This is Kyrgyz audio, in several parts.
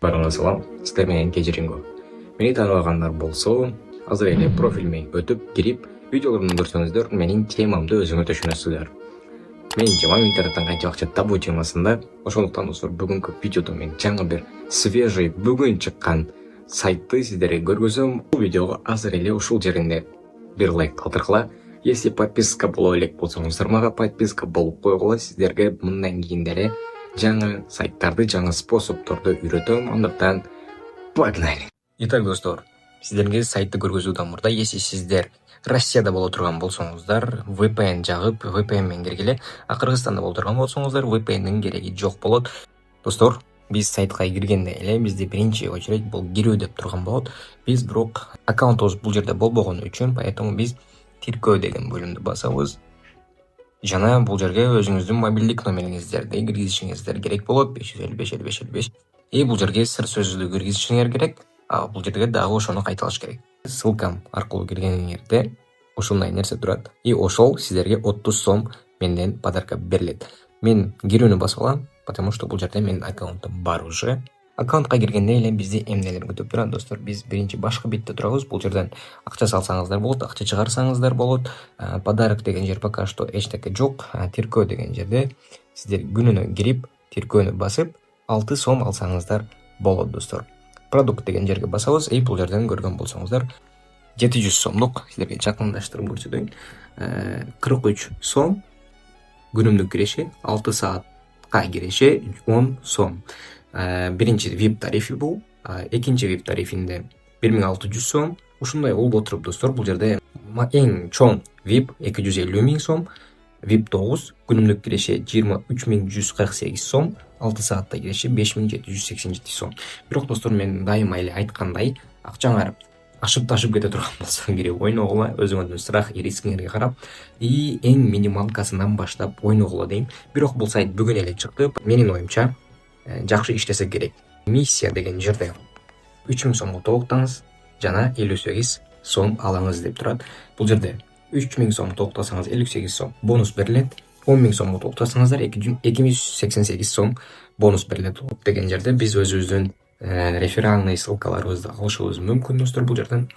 Барыңа салам, сіздер менен кечириңгө. Мени тааныбагандар болсо, азыр эле профилиме өтүп кирип, видеолорумду көрсөңүздөр, менин темамды өзүңөр түшүнөсүздөр. Менин темам интернеттен канча акча табуу темасында. Ошондуктан достор, бүгүнкү видеодо мен жаңы бир свежий, бүгүн чыккан сайтты сиздерге көргөзөм. Бул видеого азыр эле ушул жеринде бир лайк калтыргыла. Если подписка боло элек болсоңуздар, мага подписка болуп койгула. Сиздерге мындан кийин деле жаңы сайттарды, жаңы способторду үйрөтөм. Андыктан погнали. Итак, достор, сиздерге сайтты көргөзүүдөн мурда, если сиздер Россияда боло турган болсоңуздар, VPN жагып, VPN менен киргиле. А Кыргызстанда боло турган болсоңуздар, VPN'дин кереги жок болот. Достор, биз сайтка киргенде эле бизде биринчи очередь бул кирүү деп турган болот. Биз бирок аккаунтубуз бул жерде болбогон үчүн, поэтому биз тиркөө деген бөлүмдү басабыз. Жана бул жерге өзүңүздүн мобилдик номериңиздерди киргизишиңиздер керек болот. 555 И бул жерге сыр сөзүдү киргизишиңер керек. А бул жерге дагы ошону кайталаш керек. Ссылкам аркылуу киргениңерде ушундай нерсе турат. И ошол сиздерге 30 сом менден подарка берилет. Мен кирүүнү басып алам, потому что бул жерде менин аккаунтум бар уже. Аккаунтка киргенде эле бизди эмнелер күтүп турат, достор? Биз биринчи башкы бетте турабыз. Бул жерден акча салсаңыздар болот, акча чыгарсаңыздар болот. Подарок деген жер пока что эчтеке жок. Тиркөө деген жерде сиздер күнүнө кирип, тиркөөнү басып, 6 сом алсаңыздар болот, достор. Продукт деген жерге басабыз. Бул жерден көргөн болсоңуздар, 700 сомдук, сиздерге жакындаштырып көрсөтөйүн. 43 сом күнүмдүк киреши, 6 саатка киреши 10 сом. Биринчи VIP тарифи бул, экинчи VIP тарифинде 1600 сом. Ушундай болуп отуруп, достор, бул жерде эң чоң VIP 250 000 сом, VIP 9 күнүмдүк киреши 23148 сом, 6 саатта киреши 5787 сом. Бирок, достор, мен дайыма эле айткандай, акчаңар ашып ташып кете турган болсо кирип ойногула, өзүңөрдүн страх и рискиңерге карап, эң минималкасынан баштап ойногула дейм. Бирок бул сайт бүгүн эле чыкты. Менин оюмча жакшы иштесе керек. Миссия деген жерде 3000 сомго толуктаңыз жана 58 сом алаңыз деп турат. Бул жерде 3000 сом толуктасаңыз 58 сом бонус берилет. 10.000 сомго толуктасаңыздар 2088 сом бонус берилет деген жерде биз өзүбүздүн реферальный ссылкаларыбызды алышыбыз мүмкүн, достор, бул жерден.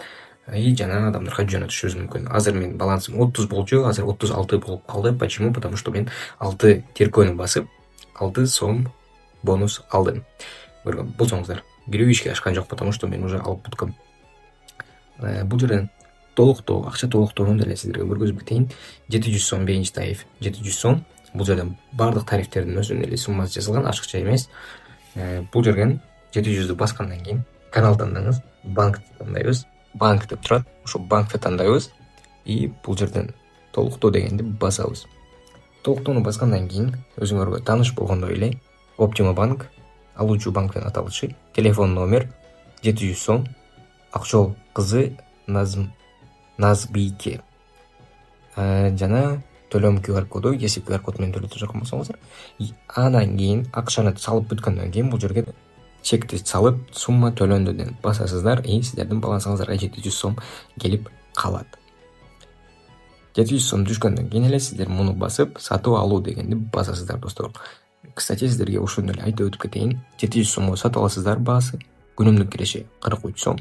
Жана адамдарга жөнөтүшүбүз мүмкүн. Азыр менин балансым 30 болчу, азыр 36 болуп калды. Почему? Потому что мен 6 тиркөөнү басып 6 сом бонус алдым. Көргөн болсоңуздар, кирүү ишке ашкан жок, потому что мен уже алып бүткөм. Бул жерден толуктоо, акча толуктоону деле сиздерге көргөзүп кетейин. 700 сом биринчи тариф, 700 сом. Бул жерден бардык тарифтердин өзүнүн эле суммасы жазылган, ашыкча эмес. Бул жерден 700ды баскандан кийин канал тандаңыз, банк тандайбыз. Банк деп турат, ошо банкты тандайбыз. И бул жерден толуктоо дегенди басабыз. Толуктоону баскандан кийин өзүңөргө тааныш болгондой эле Optima Bank, алуучу банктын аталышы, телефон номер 700 сом, Акчол кызы Назбийке. Жана төлөм QR коду, если QR код менен төлөтө турган болсоңуздар. Андан кийин акчаны салып бүткөндөн кийин бул жерге чекти салып, сумма төлөндү деп басасыздар. Сиздердин балансыңыздарга 700 сом келип калат. 700 сом түшкөндөн кийин эле сиздер муну басып, сатып алуу дегенди басасыздар, достор. Кстати, сиздерге ушуну эле айтып өтүп кетейин. 700 сомго сатып аласыздар баасы. Күнүмдүк киреши 43 сом.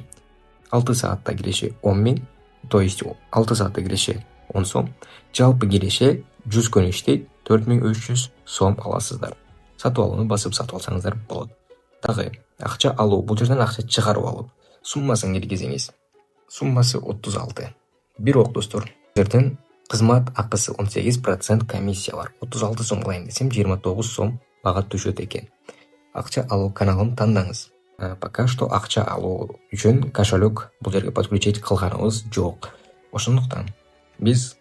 6 саатта киреши 10.000, то есть 6 саатта киреши 10 сом. Жалпы киреши 100 күн иштейт, 4300 сом аласыздар. Сатып алууну басып сатып алсаңыздар болот. Дагы акча алуу, бул жерден акча чыгарып алып, суммасын киргизиңиз. Суммасы 36. Бирок, достор, жерден кызмат акысы 18% комиссия бар. 36 сом кылайын десем 29 сом бага түшөт экен. Акча алуу каналын тандаңыз. Пока что акча алуу үчүн кошелек бул жерге подключить кылганыбыз жок. Ошондуктан биз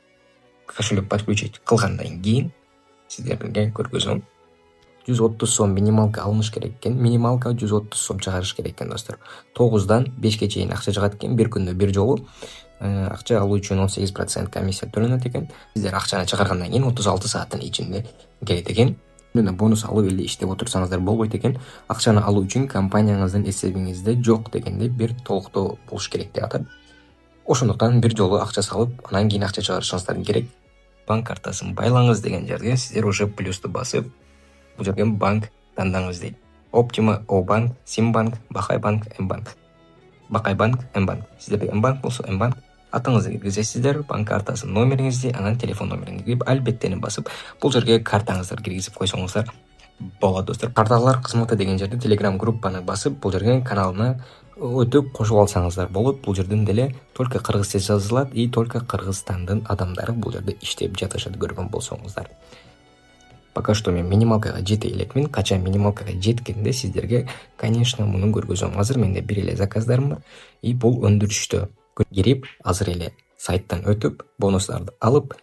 кошелек подключить кылгандан кийин сиздерге көргөзөм. 130 сом минималка алыныш керек экен. Минималка 130 сом чыгарыш керек экен, достор. 9-дан 5ке чейин акча чыгат экен, бир күндө бир жолу. Акча алуу үчүн 18% комиссия төлөнөт экен. Сиздер акчаны чыгаргандан кийин 36 сааттын ичинде келет экен. Мына бонус алып эле иштеп отурсаңыздар болбойт экен. Акчаны алуу үчүн компанияңыздын эсебиңизде жок дегенде бир толуктоо болуш керек деп атат. Ошондуктан бир жолу акча салып, анан кийин акча чыгарышыңыздар керек. Банк картасын байлаңыз деген жерге сиздер уже плюсту басып, бул жерге банк тандаңыз дейт. Optima, Obank, Simbank, Бакайбанк, Мбанк. Бакайбанк, Мбанк. Сіздерде Мбанк болса Мбанк атыңызды киргизесиздер, банк картасы номериңизди, анан телефон номериңизди кирип, албеттени басып, бул жерге картаңыздарды киргизип койсоңуздар болот достор. Карталар кызматы деген жерде Telegram группаны басып, бул жерге каналына өтүп кошуп алсаңыздар болот. Бул жерден деле только кыргыз тил жазылат и только Кыргызстандын адамдары бул жерде иштеп жатышат көргөн болсоңуздар. Пока что мен минималкага жете элекмин. Качан минималкага жеткенде сиздерге, конечно, муну көргөзөм. Азыр менде бир эле заказдарым бар. И бул өндүрүштө кирип, азыр эле сайттан өтүп, бонустарды алып,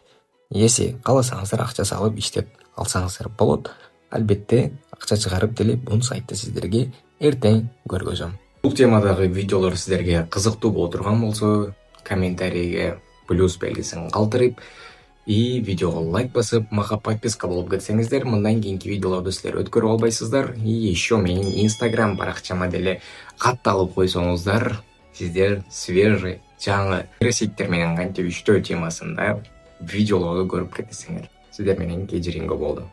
эси кааласаңыздар акча салып иштеп алсаңыздар болот. Албетте акча чыгарып деле бул сайтты сиздерге эртең көргөзөм. Бул темадагы видеолор сиздерге кызыктуу боло турган болсо, комментарийге плюс белгисин калтырып, и видеого лайк басып, мага подписка болуп кетсеңиздер, мындан кийинки видеолорду силер өткөрүп албайсыздар. И еще менин Instagram баракчама деле катталып койсоңуздар, сиздер свежий, жаңы реситтер менен кантип иштөө темасында видеолорду көрүп кетесиңер. Сиздер менен кечириңгө болду.